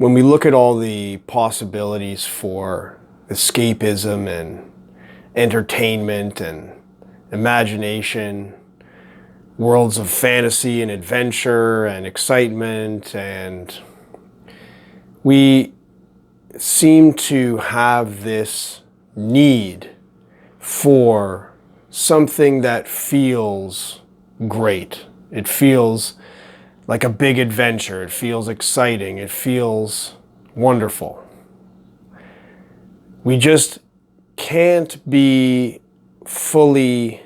when we look at all the possibilities for escapism and entertainment and imagination, worlds of fantasy and adventure and excitement, and we seem to have this need for something that feels great. It feels like a big adventure. It feels exciting. It feels wonderful. We just can't be fully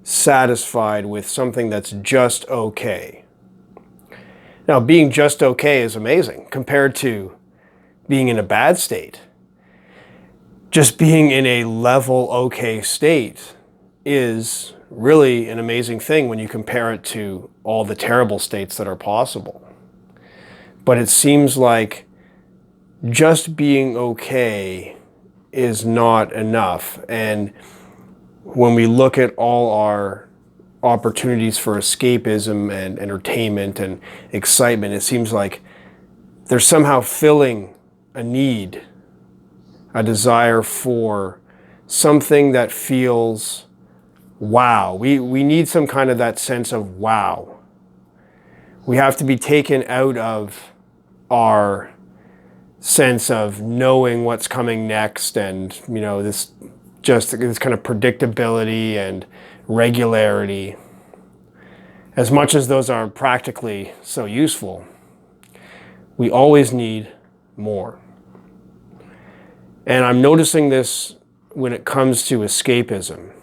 satisfied with something that's just okay. Now, being just okay is amazing compared to being in a bad state. Just being in a level okay state is really an amazing thing when you compare it to all the terrible states that are possible. But it seems like just being okay is not enough. And when we look at all our opportunities for escapism and entertainment and excitement, it seems like they're somehow filling a need, a desire for something that feels wow. We need some kind of that sense of wow. We have to be taken out of our sense of knowing what's coming next and, this kind of predictability and regularity. As much as those are practically so useful, we always need more. And I'm noticing this when it comes to escapism.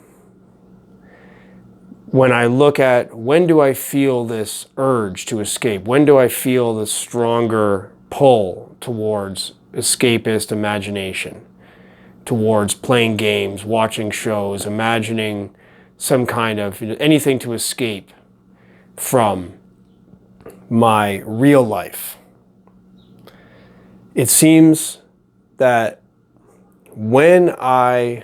When I look at when do I feel this urge to escape? When do I feel the stronger pull towards escapist imagination? Towards playing games, watching shows, imagining some kind of anything to escape from my real life. It seems that when I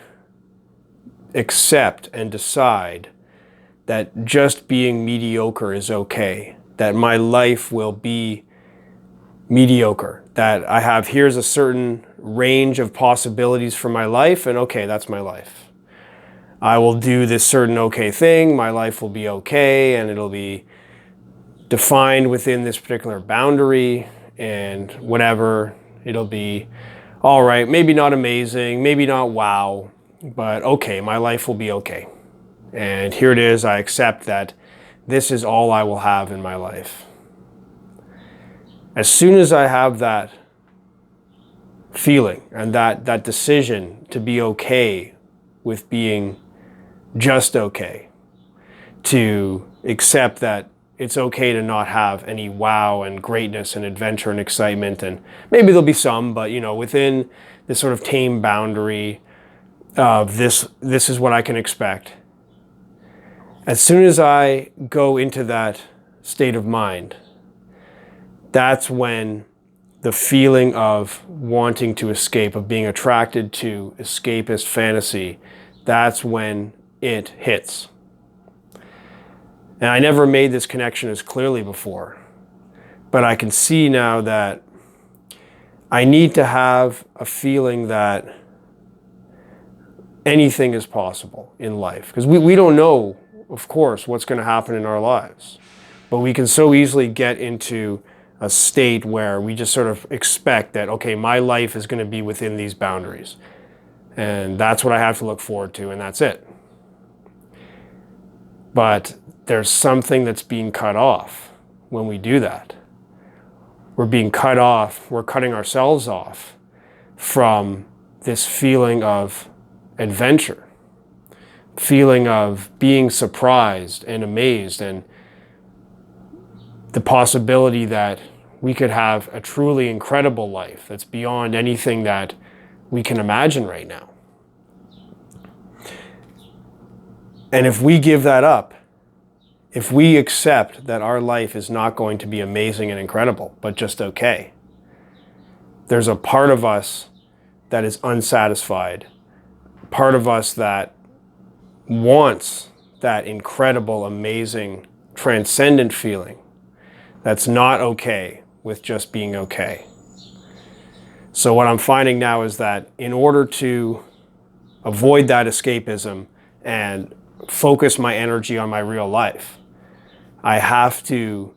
accept and decide that just being mediocre is okay, that my life will be mediocre, that I have, here's a certain range of possibilities for my life, and okay, that's my life. I will do this certain okay thing, my life will be okay, and it'll be defined within this particular boundary, and whatever, it'll be all right, maybe not amazing, maybe not wow, but okay, my life will be okay. And here it is, I accept that this is all I will have in my life. As soon as I have that feeling and that decision to be okay with being just okay, to accept that it's okay to not have any wow and greatness and adventure and excitement, and maybe there'll be some, but within this sort of tame boundary of this is what I can expect. As soon as I go into that state of mind, that's when the feeling of wanting to escape, of being attracted to escapist fantasy, that's when it hits. And I never made this connection as clearly before, but I can see now that I need to have a feeling that anything is possible in life. Because we don't know, of course, what's going to happen in our lives. But we can so easily get into a state where we just sort of expect that, okay, my life is going to be within these boundaries. And that's what I have to look forward to, and that's it. But there's something that's being cut off when we do that. We're being cut off, we're cutting ourselves off from this feeling of adventure, feeling of being surprised and amazed, and the possibility that we could have a truly incredible life that's beyond anything that we can imagine right now. And if we give that up, if we accept that our life is not going to be amazing and incredible, but just okay, there's a part of us that is unsatisfied, part of us that wants that incredible, amazing, transcendent feeling that's not okay with just being okay. So what I'm finding now is that in order to avoid that escapism and focus my energy on my real life, I have to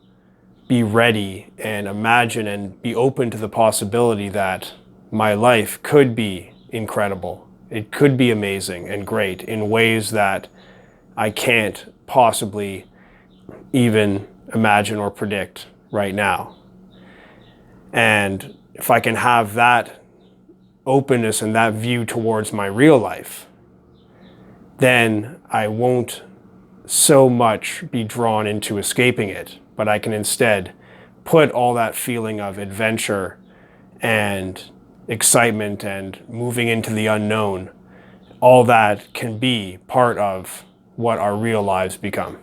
be ready and imagine and be open to the possibility that my life could be incredible. It could be amazing and great in ways that I can't possibly even imagine or predict right now. And if I can have that openness and that view towards my real life, then I won't so much be drawn into escaping it, but I can instead put all that feeling of adventure and excitement and moving into the unknown, all that can be part of what our real lives become.